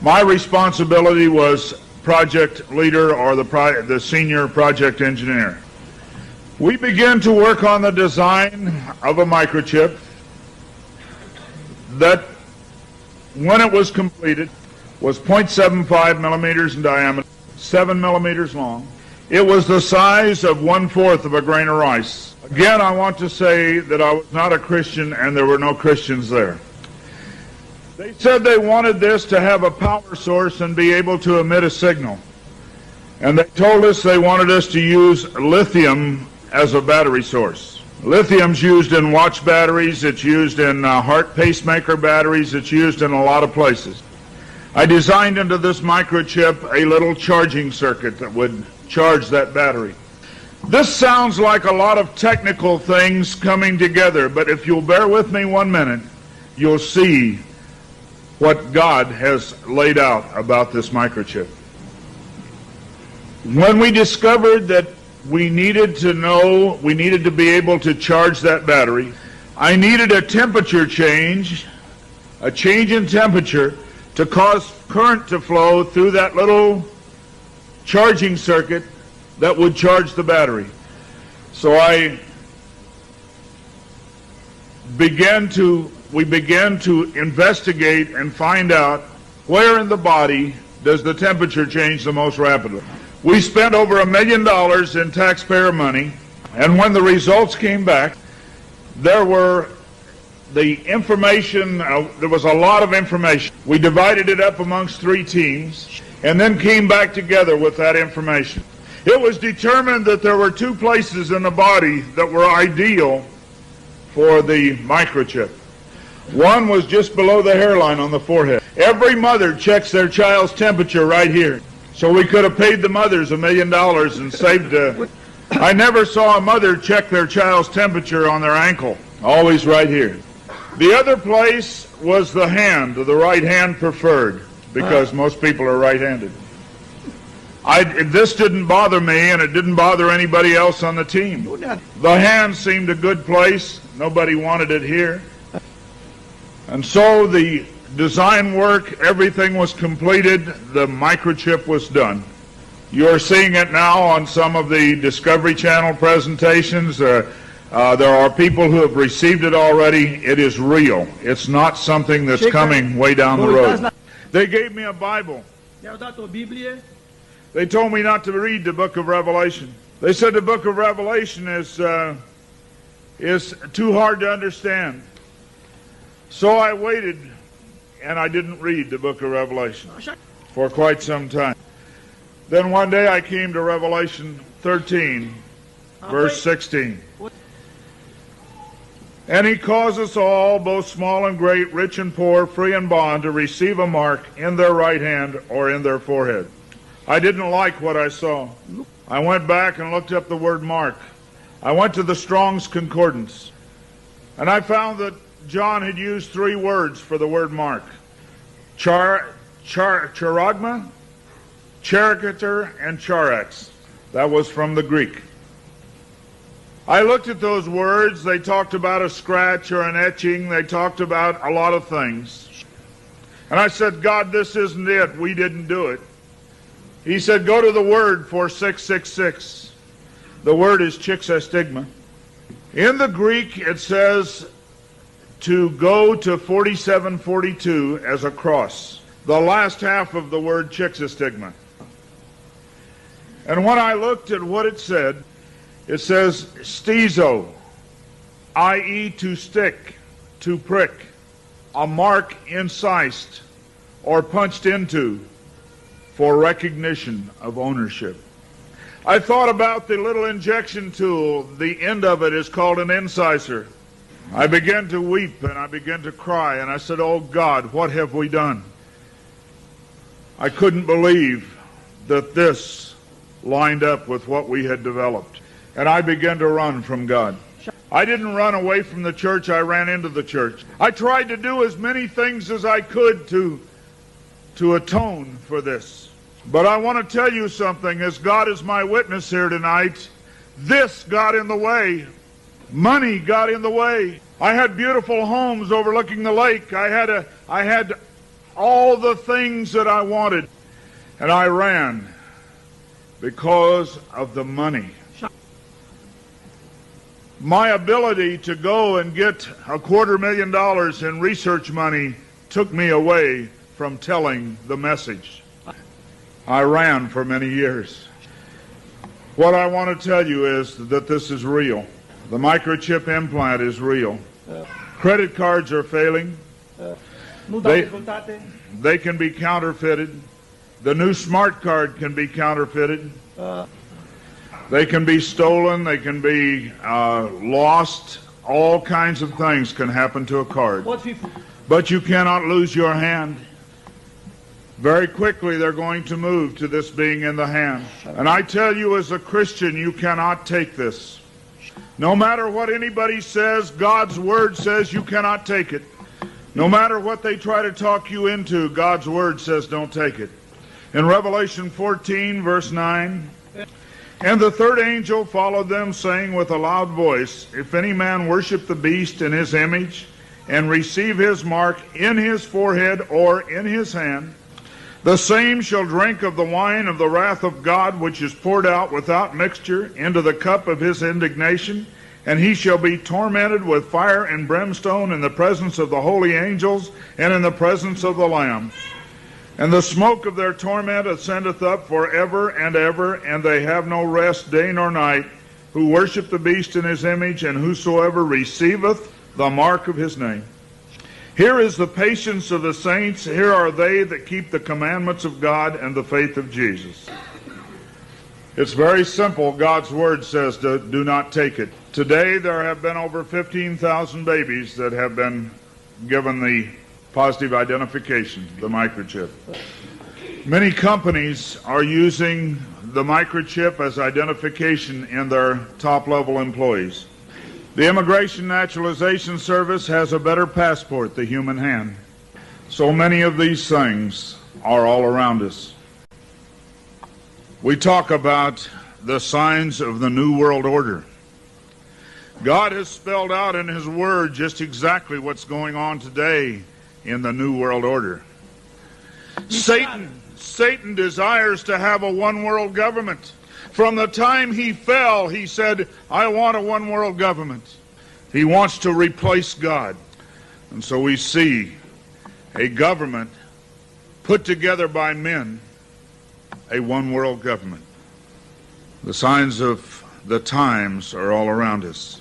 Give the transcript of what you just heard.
My responsibility was project leader or the senior project engineer. We began to work on the design of a microchip that, when it was completed, was 0.75 millimeters in diameter, 7 millimeters long. It was the size of 1/4 of a grain of rice. Again, I want to say that I was not a Christian and there were no Christians there. They said they wanted this to have a power source and be able to emit a signal. And they told us they wanted us to use lithium as a battery source. Lithium's used in watch batteries, it's used in heart pacemaker batteries, it's used in a lot of places. I designed into this microchip a little charging circuit that would charge that battery. This sounds like a lot of technical things coming together, but if you'll bear with me 1 minute, you'll see what God has laid out about this microchip. When we discovered that we needed to be able to charge that battery, I needed a temperature change, a change in temperature, to cause current to flow through that little charging circuit that would charge the battery. So we began to investigate and find out where in the body does the temperature change the most rapidly. We spent over $1 million in taxpayer money, and when the results came back, there was a lot of information. We divided it up amongst 3 teams and then came back together with that information. It was determined that there were 2 places in the body that were ideal for the microchip. One was just below the hairline on the forehead. Every mother checks their child's temperature right here. So we could have paid the mothers $1 million and saved. I never saw a mother check their child's temperature on their ankle. Always right here. The other place was the hand, the right hand preferred, because most people are right-handed. This didn't bother me, and it didn't bother anybody else on the team. The hand seemed a good place. Nobody wanted it here. And so the design work, everything was completed. The microchip was done. You're seeing it now on some of the Discovery Channel presentations. There are people who have received it already. It is real. It's not something that's coming way down the road. They gave me a Bible. They told me not to read the book of Revelation. They said the book of Revelation is too hard to understand. So I waited, and I didn't read the book of Revelation for quite some time. Then one day I came to Revelation 13, verse 16. And he causes all, both small and great, rich and poor, free and bond, to receive a mark in their right hand or in their forehead. I didn't like what I saw. I went back and looked up the word mark. I went to the Strong's Concordance, and I found that John had used 3 words for the word mark. Charagma, charicature, and charax. That was from the Greek. I looked at those words. They talked about a scratch or an etching. They talked about a lot of things. And I said, God, this isn't it. We didn't do it. He said, go to the word for 666. The word is chixastigma. In the Greek, it says to go to 4742 as a cross. The last half of the word chixastigma. And when I looked at what it says stizo, i.e. to stick, to prick, a mark incised or punched into for recognition of ownership. I thought about the little injection tool. The end of it is called an incisor. I began to weep and I began to cry, and I said, oh God, what have we done? I couldn't believe that this lined up with what we had developed. And I began to run from God. I didn't run away from the church, I ran into the church. I tried to do as many things as I could to atone for this. But I want to tell you something, as God is my witness here tonight, this got in the way. Money got in the way. I had beautiful homes overlooking the lake. I had all the things that I wanted. And I ran because of the money. My ability to go and get $250,000 in research money took me away from telling the message. I ran for many years. What I want to tell you is that this is real. The microchip implant is real. Credit cards are failing. They can be counterfeited. The new smart card can be counterfeited. They can be stolen. They can be lost. All kinds of things can happen to a card. But you cannot lose your hand. Very quickly they're going to move to this being in the hand. And I tell you, as a Christian, you cannot take this. No matter what anybody says, God's Word says you cannot take it. No matter what they try to talk you into, God's Word says don't take it. In Revelation 14, verse 9, and the third angel followed them, saying with a loud voice, if any man worship the beast in his image, and receive his mark in his forehead or in his hand, the same shall drink of the wine of the wrath of God, which is poured out without mixture into the cup of his indignation, and he shall be tormented with fire and brimstone in the presence of the holy angels and in the presence of the Lamb. And the smoke of their torment ascendeth up forever and ever, and they have no rest day nor night, who worship the beast in his image, and whosoever receiveth the mark of his name. Here is the patience of the saints. Here are they that keep the commandments of God and the faith of Jesus. It's very simple. God's Word says do not take it. Today there have been over 15,000 babies that have been given the positive identification, the microchip. Many companies are using the microchip as identification in their top-level employees. The Immigration Naturalization Service has a better passport, the human hand. So many of these things are all around us. We talk about the signs of the New World Order. God has spelled out in His Word just exactly what's going on today in the New World Order. Satan desires to have a one-world government. From the time he fell, he said, I want a one-world government. He wants to replace God. And so we see a government put together by men, a one-world government. The signs of the times are all around us.